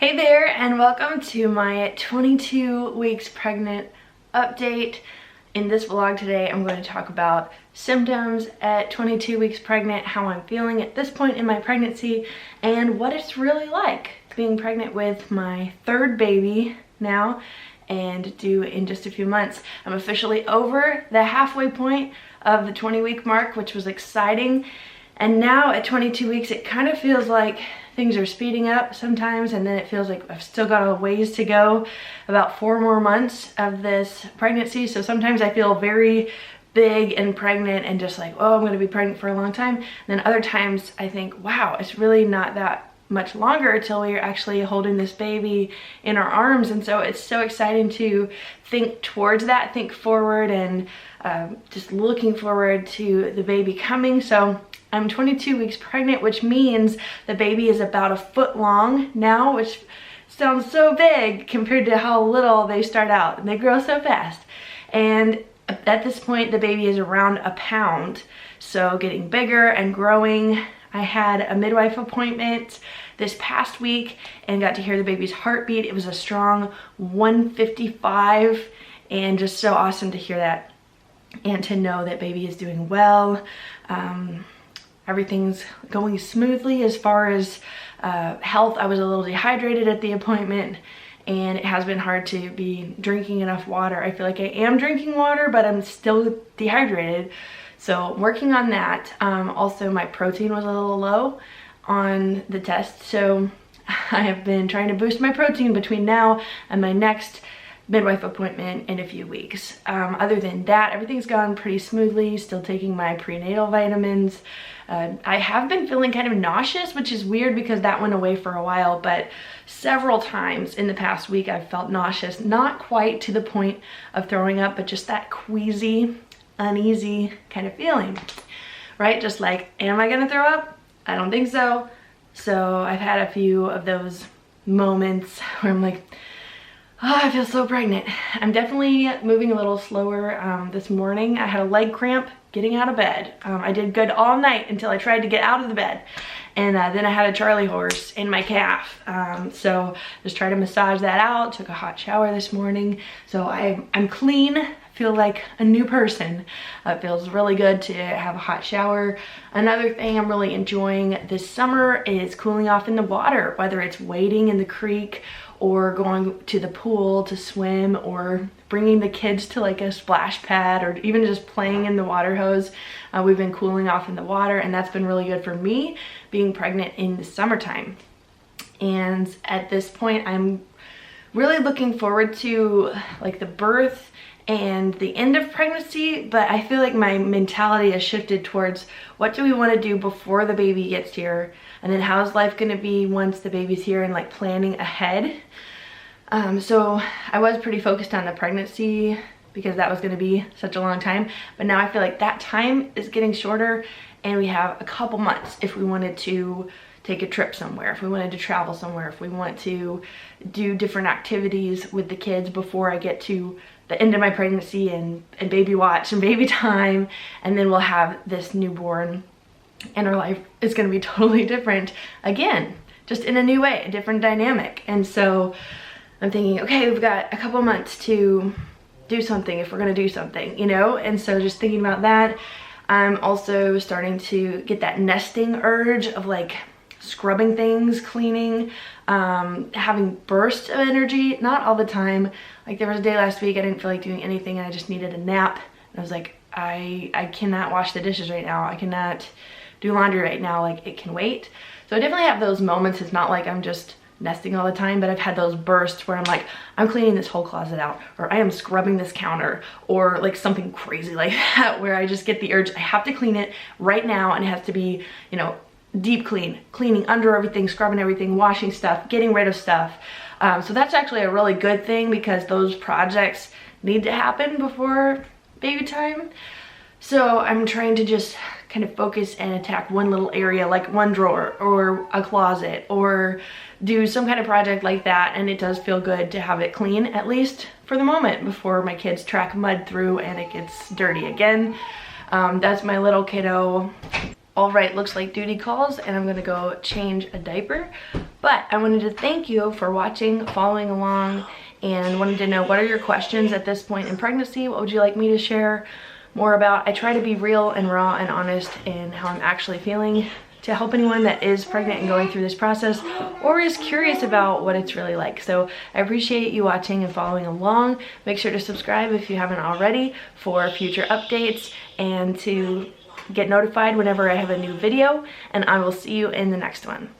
Hey there, and welcome to my 22 weeks pregnant update. In this vlog today, I'm going to talk about symptoms at 22 weeks pregnant, how I'm feeling at this point in my pregnancy, and what it's really like being pregnant with my third baby now and due in just a few months. I'm officially over the halfway point of the 20-week mark, which was exciting. And now at 22 weeks, it kind of feels like things are speeding up sometimes, and then it feels like I've still got a ways to go, about 4 more months of this pregnancy. So sometimes I feel very big and pregnant and just like, oh, I'm gonna be pregnant for a long time. And then other times I think, wow, it's really not that much longer until we're actually holding this baby in our arms. And so it's so exciting to think towards that, think forward, and just looking forward to the baby coming. So I'm 22 weeks pregnant, which means the baby is about 1 foot long now, which sounds so big compared to how little they start out, and they grow so fast. And at this point, the baby is around 1 pound, so getting bigger and growing. I had a midwife appointment this past week and got to hear the baby's heartbeat. It was a strong 155, and just so awesome to hear that and to know that baby is doing well. Everything's going smoothly as far as health. I was a little dehydrated at the appointment, and it has been hard to be drinking enough water. I feel like I am drinking water, but I'm still dehydrated. So working on that. Also, my protein was a little low on the test, so I have been trying to boost my protein between now and my next midwife appointment in a few weeks. Other than that, everything's gone pretty smoothly. Still taking my prenatal vitamins. I have been feeling kind of nauseous, which is weird because that went away for a while, but several times in the past week I've felt nauseous. Not quite to the point of throwing up, but just that queasy, uneasy kind of feeling, right? Just like, am I gonna throw up? I don't think so. So I've had a few of those moments where I'm like, oh, I feel so pregnant. I'm definitely moving a little slower. This morning I had a leg cramp getting out of bed. I did good all night until I tried to get out of the bed. And then I had a Charlie horse in my calf. So just try to massage that out. Took a hot shower this morning. So I'm clean. Feel like a new person. It feels really good to have a hot shower. Another thing I'm really enjoying this summer is cooling off in the water, whether it's wading in the creek or going to the pool to swim, or bringing the kids to like a splash pad, or even just playing in the water hose. We've been cooling off in the water, and that's been really good for me being pregnant in the summertime. And at this point, I'm really looking forward to like the birth and the end of pregnancy, but I feel like my mentality has shifted towards what do we want to do before the baby gets here, and then how's life going to be once the baby's here, and like planning ahead. So I was pretty focused on the pregnancy because that was going to be such a long time, but now I feel like that time is getting shorter, and we have a couple months if we wanted to take a trip somewhere, if we wanted to travel somewhere, if we want to do different activities with the kids before I get to the end of my pregnancy and baby watch and baby time. And then we'll have this newborn, and our life is going to be totally different again, just in a new way, a different dynamic. And so I'm thinking, okay, we've got a couple months to do something if we're going to do something, you know? And so just thinking about that. I'm also starting to get that nesting urge of like scrubbing things, cleaning, having bursts of energy, not all the time. Like there was a day last week I didn't feel like doing anything, and I just needed a nap. And I was like, I cannot wash the dishes right now. I cannot do laundry right now. Like, it can wait. So I definitely have those moments. It's not like I'm just nesting all the time, but I've had those bursts where I'm like, I'm cleaning this whole closet out, or I am scrubbing this counter, or like something crazy like that, where I just get the urge, I have to clean it right now, and it has to be, you know, deep cleaning under everything, scrubbing everything, washing stuff, getting rid of stuff. So that's actually a really good thing, because those projects need to happen before baby time. So I'm trying to just kind of focus and attack one little area, like one drawer or a closet, or do some kind of project like that. And it does feel good to have it clean, at least for the moment, before my kids track mud through and it gets dirty again. That's my little kiddo All right, looks like duty calls and I'm gonna go change a diaper. But I wanted to thank you for watching, following along, and wanted to know, what are your questions at this point in pregnancy? What would you like me to share more about? I try to be real and raw and honest in how I'm actually feeling to help anyone that is pregnant and going through this process or is curious about what it's really like. So I appreciate you watching and following along. Make sure to subscribe if you haven't already for future updates and to get notified whenever I have a new video, and I will see you in the next one.